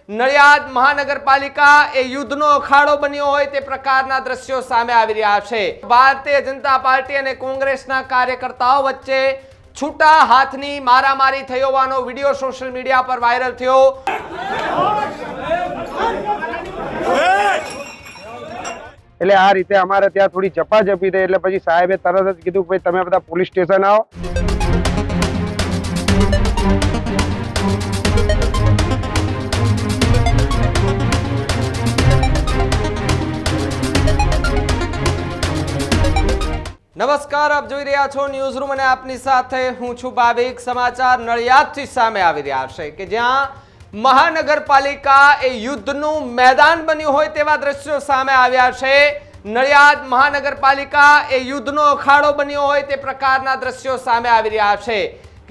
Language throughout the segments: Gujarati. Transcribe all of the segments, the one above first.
નડિયાદ મહાનગરપાલિકા એ યુદ્ધનો અખાડો બન્યો હોય તે પ્રકારના દ્રશ્યો સામે આવી રહ્યા છે। ભારતીય જનતા પાર્ટી અને કોંગ્રેસના કાર્યકર્તાઓ વચ્ચે છૂટા હાથની મારામારી થઈ હોવાનો વિડિયો સોશિયલ મીડિયા પર વાયરલ થયો। એટલે આ રીતે અમારે ત્યાં થોડી ઝપાઝપી થઈ એટલે પછી સાહેબે તરત જ કીધું કે ભાઈ તમે બધા પોલીસ સ્ટેશન આવો। નમસ્કાર, આપ જોઈ રહ્યા છો ન્યૂઝ રૂમ અને આપની સાથે હું છું ભાવિક। સમાચાર નડિયાદથી સામે આવી રહ્યા છે કે જ્યાં મહાનગરપાલિકા એ યુદ્ધનું મેદાન બન્યું હોય તેવા દ્રશ્યો સામે આવ્યા છે। નડિયાદ મહાનગરપાલિકા એ યુદ્ધનો અખાડો બન્યો હોય તે પ્રકારના દ્રશ્યો સામે આવી રહ્યા છે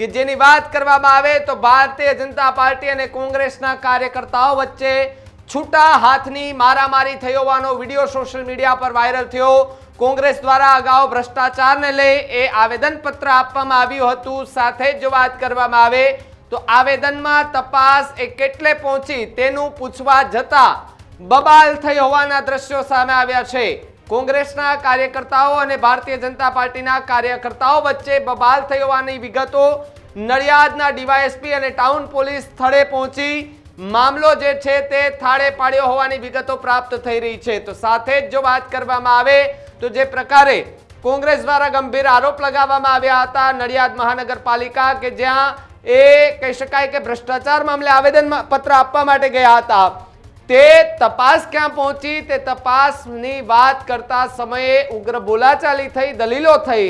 કે જેની વાત કરવામાં આવે તો ભારતીય જનતા પાર્ટી અને કોંગ્રેસના કાર્યકર્તાઓ વચ્ચે છૂટા હાથની મારામારી થઈ હોવાનો વિડિયો સોશિયલ મીડિયા પર વાયરલ થયો। કોંગ્રેસ દ્વારા અગાઉ ભ્રષ્ટાચારને લઈ એ આવેદનપત્ર આપવામાં આવ્યું હતું। સાથે જ જો વાત કરવામાં આવે તો આવેદનમાં તપાસ એ કેટલે પહોંચી તેનું પૂછવા જતા બબાલ થઈ હોવાના દ્રશ્યો સામે આવ્યા છે। કોંગ્રેસના કાર્યકર્તાઓ અને ભારતીય જનતા પાર્ટીના કાર્યકર્તાઓ વચ્ચે બબાલ થઈ હોવાની વિગતો નડિયાદના ડીવાયએસપી અને ટાઉન પોલીસ સ્થળે પહોંચી મામલો જે છે તે થાળે પાડ્યો હોવાની વિગતો પ્રાપ્ત થઈ રહી છે। તો સાથે જ જો વાત કરવામાં આવે તો જે પ્રકારે કોંગ્રેસ દ્વારા ગંભીર આરોપ લગાવવામાં આવ્યા હતા નડિયાદ મહાનગરપાલિકા કે જ્યાં એ કહી શકાય કે ભ્રષ્ટાચાર મામલે આવેદન પત્ર આપવા માટે ગયા હતા, તે તપાસ ક્યાં પહોંચી તે તપાસની વાત કરતા સમયે ઉગ્ર બોલાચાલી થઈ, દલીલો થઈ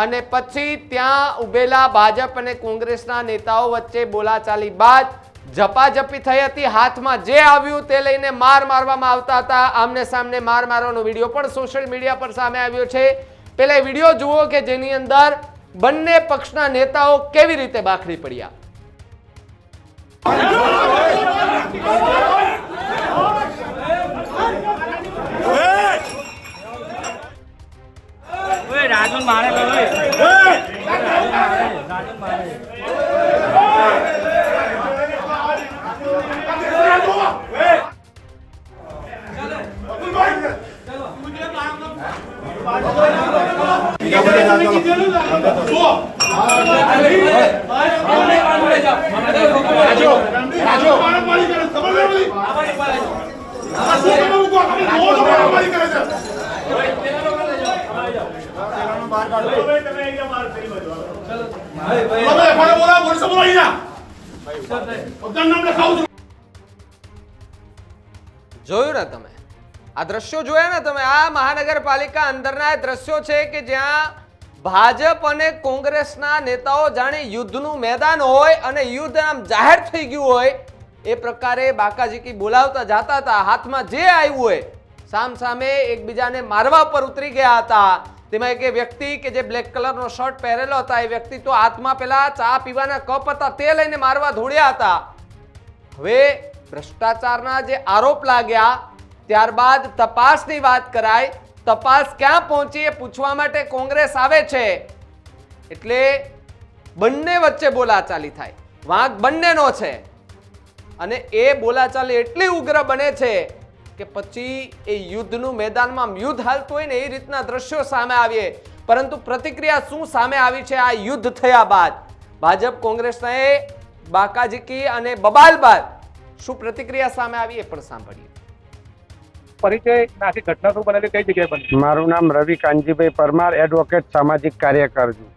અને પછી ત્યાં ઉભેલા ભાજપ અને કોંગ્રેસના નેતાઓ વચ્ચે બોલાચાલી બાદ ઝપાઝપી થઈ હતી। હાથમાં જે આવ્યું તે લઈને માર મારવામાં આવતા હતા। આમને સામને માર મારવાનો વિડીયો પણ સોશિયલ મીડિયા પર સામે આવ્યો છે। પહેલા વિડીયો જુઓ કે જેની અંદર બંને પક્ષના નેતાઓ કેવી રીતે બાખડી પડ્યા। રાજન મારે જોયું ને તમે આ દ્રશ્યો જોયા ને તમે? આ મહાનગરપાલિકા અંદરના દ્રશ્યો છે કે જ્યાં ભાજપ અને કોંગ્રેસના નેતાઓ જાણે યુદ્ધનું મેદાન હોય અને યુદ્ધ આમ જાહેર થઈ ગયું હોય એ પ્રકારે બાકાઝીકી બોલાવતા જતા હતા। હાથમાં જે આવ્યું હોય સામ સામે એકબીજાને મારવા પર ઉતરી ગયા હતા। તેમાં એક વ્યક્તિ કે જે બ્લેક કલરનો શર્ટ પહેરેલો હતા એ વ્યક્તિ તો હાથમાં પેલા ચા પીવાના કપ હતા તે લઈને મારવા દોડ્યા હતા। હવે ભ્રષ્ટાચારના જે આરોપ લાગ્યા ત્યારબાદ તપાસની વાત કરાય, તપાસ ક્યાં પહોંચી એ પૂછવા માટે કોંગ્રેસ આવે છે એટલે બંને વચ્ચે બોલાચાલી થાય, વાંક બંનેનો છે અને એ બોલાચાલી એટલી ઉગ્ર બને છે કે પછી એ યુદ્ધનું મેદાનમાં યુદ્ધ હાલતું હોય ને એ રીતના દ્રશ્યો સામે આવીએ। પરંતુ પ્રતિક્રિયા શું સામે આવી છે આ યુદ્ધ થયા બાદ? ભાજપ કોંગ્રેસના એ બાકાઝીકી અને બબાલ બાદ શું પ્રતિક્રિયા સામે આવી એ પણ સાંભળીએ। પરિચય આખી ઘટના શું બનેલી, કઈ જગ્યાએ બની? મારું નામ રવિ કાનજીભાઈ પરમાર, એડવોકેટ સામાજિક કાર્યકર છું।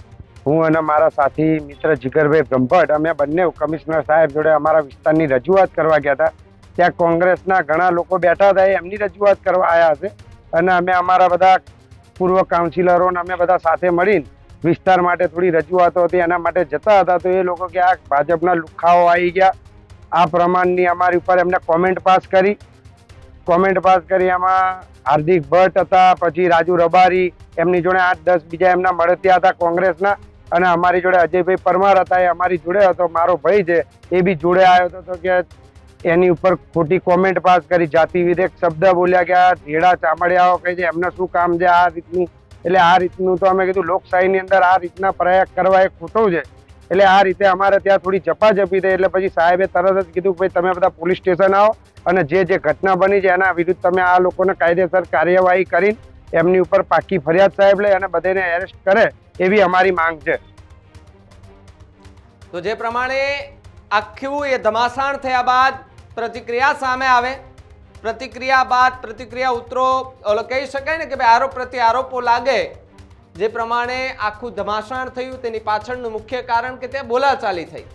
હું અને મારા સાથી મિત્ર જીગરભાઈ બ્રહ્મભટ્ટ અમે બંને કમિશનર સાહેબ જોડે અમારા વિસ્તારની રજૂઆત કરવા ગયા હતા। ત્યાં કોંગ્રેસના ઘણા લોકો બેઠા હતા, એમની રજૂઆત કરવા આવ્યા હશે અને અમે અમારા બધા પૂર્વ કાઉન્સિલરો અમે બધા સાથે મળીને વિસ્તાર માટે થોડી રજૂઆતો હતી એના માટે જતા હતા। તો એ લોકો કે આ ભાજપના લુખાઓ આવી ગયા, આ પ્રમાણની અમારી ઉપર એમને કોમેન્ટ પાસ કરી। એમાં હાર્દિક ભટ્ટ હતા, પછી રાજુ રબારી, એમની જોડે 8-10 બીજા એમના મળતિયા હતા કોંગ્રેસના અને અમારી જોડે અજયભાઈ પરમાર હતા, એ અમારી જોડે હતો, મારો ભાઈ છે એ બી જોડે આવ્યો હતો। તો કે એની ઉપર ખોટી કોમેન્ટ પાસ કરી, જાતિ વિરેક શબ્દ બોલ્યા ગયા, ઢેડા ચામડિયાઓ કહે છે એમને શું કામ છે આ રીતનું। એટલે આ રીતનું તો અમે કીધું લોકશાહીની અંદર આ રીતના પ્રયાસ કરવા એ ખોટું છે। એટલે આ રીતે અમારે ત્યાં થોડી ઝપાઝપી થઈ એટલે પછી સાહેબે તરત જ કીધું કે ભાઈ તમે બધા પોલીસ સ્ટેશન આવો અને જે ઘટના બની છે એના વિરુદ્ધ તમે આ લોકોને કાયદેસર કાર્યવાહી કરીને એમની ઉપર પાકી ફરિયાદ સાહેબ લે અને બધાને એરેસ્ટ કરે એવી અમારી માંગ છે. તો જે પ્રમાણે આખું એ ધમાસાણ થયા બાદ પ્રતિક્રિયા સામે આવે, પ્રતિક્રિયા બાદ પ્રતિક્રિયા ઉતરો કહી શકાય ને કે ભાઈ આરોપ પ્રત્યે આરોપો લાગે, જે પ્રમાણે આખું ધમાસાણ થયું તેની પાછળનું મુખ્ય કારણ કે તે બોલાચાલી થઈ,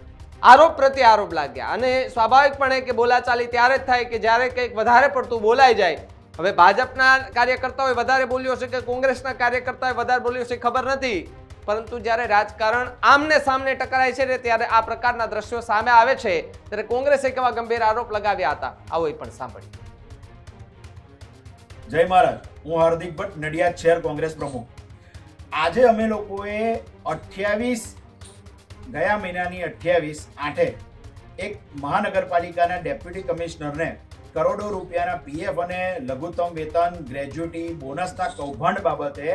આરોપ પ્રત્યે આરોપ લાગ્યા. અને સ્વાભાવિકપણે કે બોલાચાલી ત્યારે જ થાય કે જ્યારે કંઈક વધારે પડતું બોલાઈ જાય. હવે ભાજપના કાર્યકર્તાઓએ વધારે બોલ્યો છે કે કોંગ્રેસના કાર્યકર્તાઓએ વધારે બોલ્યો છે ખબર નથી, પરંતુ જ્યારે રાજકારણ આમને સામને ટકરાય છે ત્યારે આ પ્રકારના દ્રશ્યો સામે આવે છે ત્યારે કોંગ્રેસે કેવા ગંભીર આરોપ લગાવ્યા હતા, આવો એ પણ સાંભળ્યું. જય મહારાજ, હું હાર્દિક ભટ્ટ, નડિયાદ શહેર કોંગ્રેસ પ્રમુખ. આજે અમે લોકોએ 28 ગયા મહિનાની 28/8 એક મહાનગરપાલિકાના ડેપ્યુટી કમિશનરને કરોડો રૂપિયાના પીએફ અને લઘુત્તમ વેતન, ગ્રેજ્યુટી, બોનસના કૌભાંડ બાબતે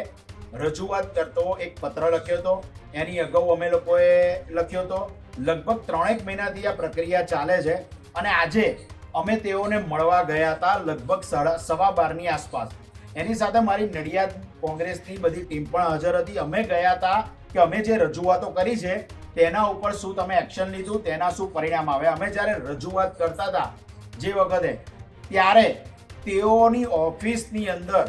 રજૂઆત કરતો એક પત્ર લખ્યો હતો. એની અગાઉ અમે લોકોએ લખ્યો હતો. લગભગ 3 મહિનાથી આ પ્રક્રિયા ચાલે છે અને આજે અમે તેઓને મળવા ગયા હતા લગભગ 12:15 આસપાસ. એની સાથે મારી નડિયાદ કોંગ્રેસની બધી ટીમ પણ હાજર હતી. અમે ગયા હતા કે અમે જે રજૂઆતો કરી છે તેના ઉપર શું તમે એક્શન લીધું, તેના શું પરિણામ આવે. અમે જ્યારે રજૂઆત કરતા હતા જે વખતે, ત્યારે તેઓની ઓફિસની અંદર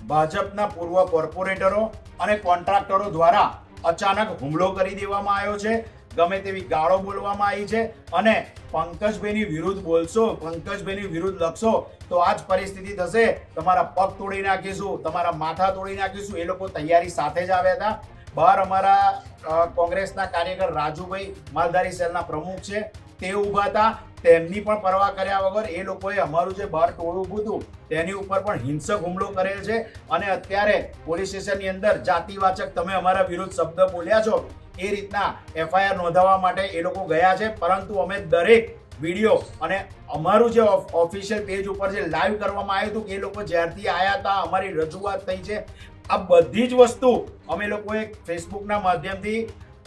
ભાજપના પૂર્વ કોર્પોરેટરો અને કોન્ટ્રાક્ટરો દ્વારા અચાનક હુમલો કરી દેવામાં આવ્યો છે. ગમે તેવી ગાળો બોલવામાં આવી છે અને પંકજભાઈની વિરુદ્ધ બોલશો, પંકજભાઈની વિરુદ્ધ લખશો તો આ જ પરિસ્થિતિ થશે, તમારા પગ તોડી નાખીશું, તમારા માથા તોડી નાખીશું. એ લોકો તૈયારી સાથે જ આવ્યા હતા. બહાર અમારા કોંગ્રેસના કાર્યકર રાજુભાઈ, માલધારી સેલના પ્રમુખ છે, તે ઊભા હતા. તેમની પણ પરવા કર્યા વગર એ લોકોએ અમારું જે બહાર ટોળું ઊભું હતું તેની ઉપર પણ હિંસક હુમલો કરેલ છે. અને અત્યારે પોલીસ સ્ટેશનની અંદર જાતિવાચક તમે અમારા વિરુદ્ધ શબ્દ બોલ્યા છો એ રીતના એફઆઈઆર નોંધાવવા માટે એ લોકો ગયા છે. પરંતુ અમે દરેક વિડીયો અને અમારું જે ઓફિશિયલ પેજ ઉપર જે લાઈવ કરવામાં આવ્યું હતું કે એ લોકો જ્યારથી આવ્યા હતા, અમારી રજૂઆત થઈ છે, આ બધી જ વસ્તુ અમે લોકોએ ફેસબુકના માધ્યમથી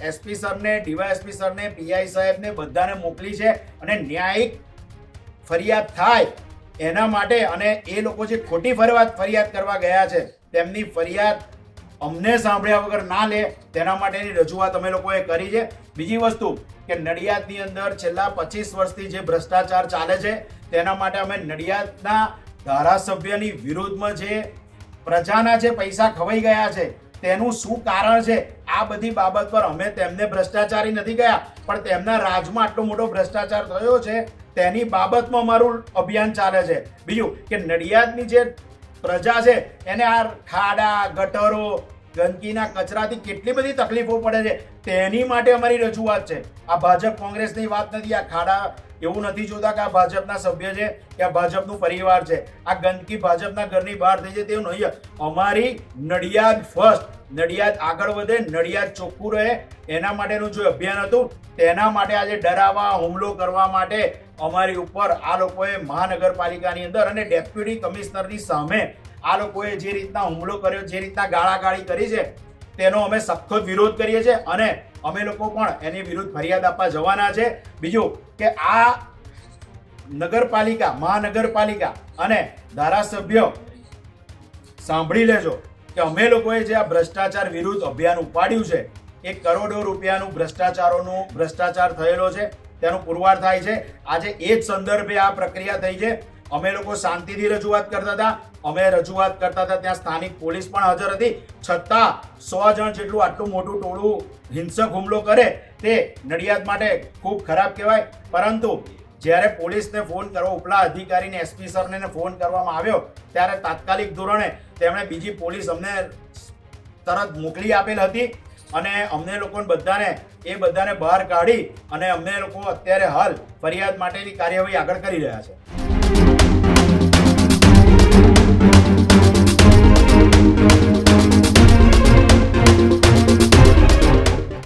એસપી સરને, ડીવાયએસપી સરને, પીઆઈ સાહેબને બધાને મોકલી છે. અને ન્યાયિક ફરિયાદ થાય એના માટે, અને એ લોકો જે ખોટી ફરિયાદ કરવા ગયા છે તેમની ફરિયાદ અમને સાંભળ્યા વગર ના લે તેના માટેની રજૂઆત અમે લોકોએ કરી છે. બીજી વસ્તુ કે નડિયાદની અંદર છેલ્લા 25 વર્ષથી જે ભ્રષ્ટાચાર ચાલે છે તેના માટે અમે નડિયાદના ધારાસભ્યની વિરુદ્ધમાં જે પ્રજાના જે પૈસા ખવાઈ ગયા છે તેનું શું કારણ છે, આ બધી બાબત પર અમે તેમને ભ્રષ્ટાચારી નથી ગયા, પણ તેમના રાજમાં આટલો મોટો ભ્રષ્ટાચાર થયો છે તેની બાબતમાં અમારું અભિયાન ચાલે છે. બીજું કે નડિયાદની જે પ્રજા છે એને આ ખાડા, ગટરો, ગંદકીના કચરાથી કેટલી બધી તકલીફો પડે છે તેની માટે અમારી રજૂઆત છે. આ ભાજપ કોંગ્રેસની વાત નથી. આ ખાડા એવું નથી જોતા કે આ ભાજપના સભ્ય છે કે આ ભાજપનું પરિવાર છે. આ ગંદકી ભાજપના ઘરની બહાર થઈ જાય તેવું નહીં. અમારી નડિયાદ ફર્સ્ટ, નડિયાદ આગળ વધે, નડિયાદ ચોખ્ખું રહે એના માટેનું જે અભિયાન હતું તેના માટે આજે ડરાવવા, હુમલો કરવા માટે અમારી ઉપર આ લોકોએ મહાનગરપાલિકાની અંદર અને ડેપ્યુટી કમિશનરની સામે આ લોકોએ જે રીતના હુમલો કર્યો, જે રીતના ગાળાગાળી કરી છે તેનો અમે સખત વિરોધ કરીએ છીએ અને અમે લોકો પણ એની વિરુદ્ધ ફરિયાદ આપવા જવાના છે. બીજું કે આ નગરપાલિકા, મહાનગરપાલિકા અને ધારાસભ્યો સાંભળી લેજો કે અમે લોકોએ જે આ ભ્રષ્ટાચાર વિરુદ્ધ અભિયાન ઉપાડ્યું છે એ કરોડો રૂપિયાનું ભ્રષ્ટાચાર થયેલો છે તેનું પુરવાર થાય છે. આજે એ જ સંદર્ભે આ પ્રક્રિયા થઈ છે. અમે લોકો શાંતિથી રજૂઆત કરતા હતા. અમે રજૂઆત કરતા હતા ત્યાં સ્થાનિક પોલીસ પણ હાજર હતી, છતાં 100 જણ જેટલું આટલું મોટું ટોળું હિંસક હુમલો કરે તે નડિયાદ માટે ખૂબ ખરાબ કહેવાય. પરંતુ જ્યારે પોલીસને ફોન કરવો, ઉપલા અધિકારીને, એસપી સરને ફોન કરવામાં આવ્યો ત્યારે તાત્કાલિક ધોરણે તેમણે બીજી પોલીસ અમને તરત મોકલી આપેલ હતી અને અમને લોકોને બધાને બહાર કાઢી અને અમને લોકો અત્યારે હાલ ફરિયાદ માટેની કાર્યવાહી આગળ કરી રહ્યા છે.